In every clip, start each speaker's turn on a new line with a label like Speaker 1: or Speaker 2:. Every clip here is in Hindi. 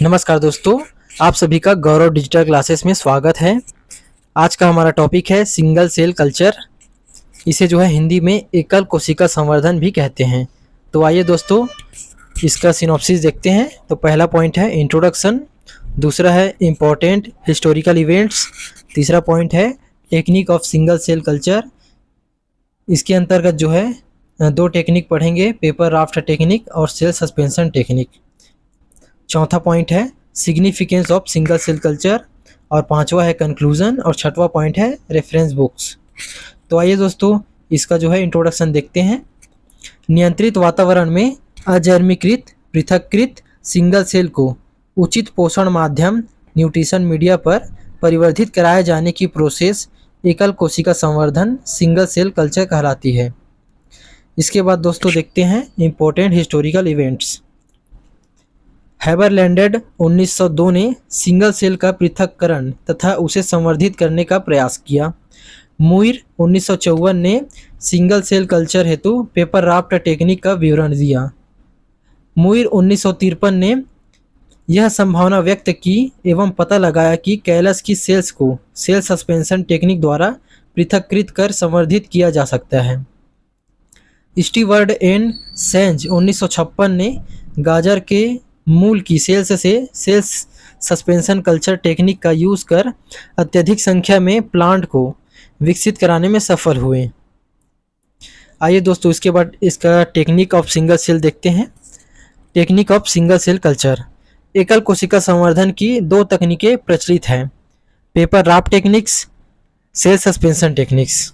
Speaker 1: नमस्कार दोस्तों, आप सभी का गौरव डिजिटल क्लासेस में स्वागत है। आज का हमारा टॉपिक है सिंगल सेल कल्चर। इसे जो है हिंदी में एकल कोशिका संवर्धन भी कहते हैं। तो आइए दोस्तों इसका सिनॉप्सिस देखते हैं। तो पहला पॉइंट है इंट्रोडक्शन, दूसरा है इम्पोर्टेंट हिस्टोरिकल इवेंट्स, तीसरा पॉइंट है technique of single cell culture. इसके अंतर्गत जो है दो टेक्निक पढ़ेंगे, पेपर राफ्ट टेक्निक और सेल सस्पेंशन टेक्निक। चौथा पॉइंट है significance of single cell culture और पांचवा है कंक्लूजन और छठवां पॉइंट है रेफरेंस बुक्स। तो आइए दोस्तों इसका जो है इंट्रोडक्शन देखते हैं। नियंत्रित वातावरण में अजर्मीकृत पृथक्कृत सिंगल सेल को उचित पोषण माध्यम न्यूट्रिशन मीडिया पर परिवर्धित कराए जाने की प्रोसेस एकल कोशिका संवर्धन सिंगल सेल कल्चर कहलाती है। इसके बाद दोस्तों देखते हैं इम्पोर्टेंट हिस्टोरिकल इवेंट्स। हैबरलैंडेड 1902 ने सिंगल सेल का पृथक्करण तथा उसे संवर्धित करने का प्रयास किया। मुइर 1954 ने सिंगल सेल कल्चर हेतु पेपर राफ्ट टेक्निक का विवरण दिया। मुइर 1953 ने यह संभावना व्यक्त की एवं पता लगाया कि कैलस की सेल्स को सेल सस्पेंशन टेक्निक द्वारा पृथक्कृत कर संवर्धित किया जा सकता है। स्टीवर्ड एंड सेंज 1956 ने गाजर के मूल की सेल्स से सेल्स सस्पेंशन कल्चर टेक्निक का यूज़ कर अत्यधिक संख्या में प्लांट को विकसित कराने में सफल हुए। आइए दोस्तों इसके बाद इसका टेक्निक ऑफ सिंगल सेल देखते हैं। Technique of single cell culture. एकल कोशिका संवर्धन की दो तकनीकें प्रचलित हैं, paper raft techniques, cell suspension techniques.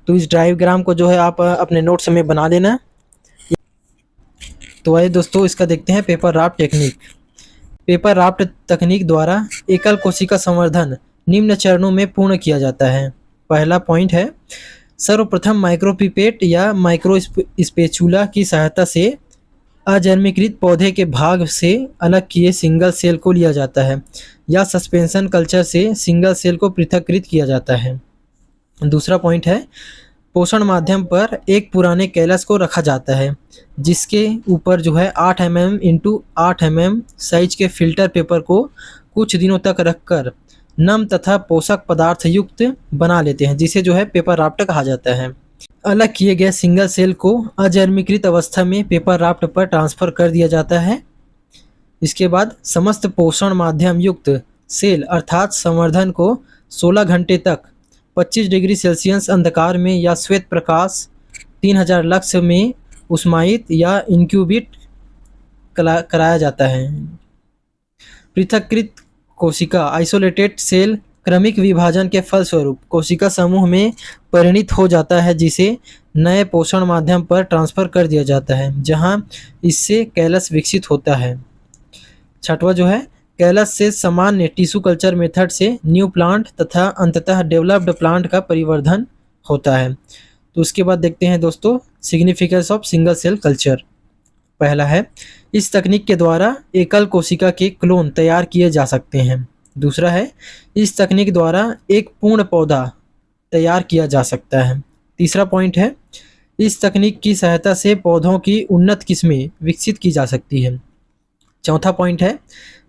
Speaker 1: तो इस डायग्राम को जो है आप अपने नोट्स में बना लेना। तो आइए दोस्तों इसका देखते हैं paper raft technique. Paper raft तकनीक द्वारा एकल कोशिका संवर्धन निम्न चरणों में पूर्ण किया जाता है। पहला पॉइंट है सर्वप्रथम माइक्रोपिपेट या माइक्रो स्पेचुला की सहायता से अजर्मीकृत पौधे के भाग से अलग किए सिंगल सेल को लिया जाता है या सस्पेंशन कल्चर से सिंगल सेल को पृथक्कृत किया जाता है। दूसरा पॉइंट है पोषण माध्यम पर एक पुराने कैलस को रखा जाता है जिसके ऊपर जो है 8 mm इंटू 8 mm साइज के फिल्टर पेपर को कुछ दिनों तक रखकर नम तथा पोषक पदार्थ युक्त बना लेते हैं, जिसे जो है पेपर राफ्ट कहा जाता है। अलग किए गए सिंगल सेल को अजर्मीकृत अवस्था में पेपर राफ्ट पर ट्रांसफर कर दिया जाता है। इसके बाद समस्त पोषण माध्यम युक्त सेल अर्थात संवर्धन को 16 घंटे तक 25 डिग्री सेल्सियस अंधकार में या श्वेत प्रकाश 3000 लक्स में उष्मायित या इंक्यूबेट कराया जाता है। पृथक्कृत कोशिका आइसोलेटेड सेल क्रमिक विभाजन के फलस्वरूप कोशिका समूह में परिणित हो जाता है, जिसे नए पोषण माध्यम पर ट्रांसफर कर दिया जाता है जहां इससे कैलस विकसित होता है। छठवां जो है कैलस से सामान्य टिश्यू कल्चर मेथड से न्यू प्लांट तथा अंततः डेवलप्ड प्लांट का परिवर्धन होता है। तो उसके बाद देखते हैं दोस्तों significance of single cell culture. पहला है इस तकनीक के द्वारा एकल कोशिका के क्लोन तैयार किए जा सकते हैं। दूसरा है इस तकनीक द्वारा एक पूर्ण पौधा तैयार किया जा सकता है। तीसरा पॉइंट है इस तकनीक की सहायता से पौधों की उन्नत किस्में विकसित की जा सकती है। चौथा पॉइंट है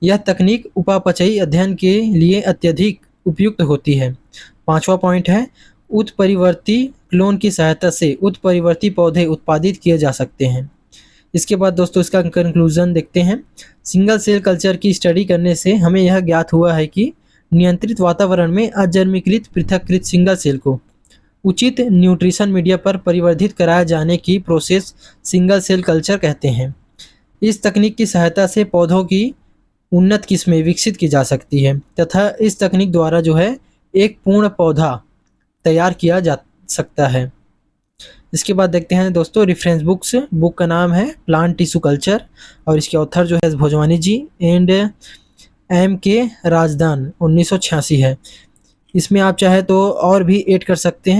Speaker 1: यह तकनीक उपापचयी अध्ययन के लिए अत्यधिक उपयुक्त होती है। पांचवा पॉइंट है उत्परिवर्ती क्लोन की सहायता से उत्परिवर्ती पौधे उत्पादित किए जा सकते हैं। इसके बाद दोस्तों इसका कंक्लूजन देखते हैं। सिंगल सेल कल्चर की स्टडी करने से हमें यह ज्ञात हुआ है कि नियंत्रित वातावरण में अजर्मीकृत पृथक्कृत सिंगल सेल को उचित न्यूट्रिशन मीडिया पर परिवर्धित कराए जाने की प्रोसेस सिंगल सेल कल्चर कहते हैं। इस तकनीक की सहायता से पौधों की उन्नत किस्में विकसित की जा सकती है तथा इस तकनीक द्वारा जो है एक पूर्ण पौधा तैयार किया जा सकता है। इसके बाद देखते हैं दोस्तों रेफरेंस बुक्स। बुक का नाम है प्लांट टिश्यू कल्चर और इसके ऑथर जो है भोजवानी जी एंड M.K. राजदान 1986 है। इसमें आप चाहे तो और भी ऐड कर सकते हैं।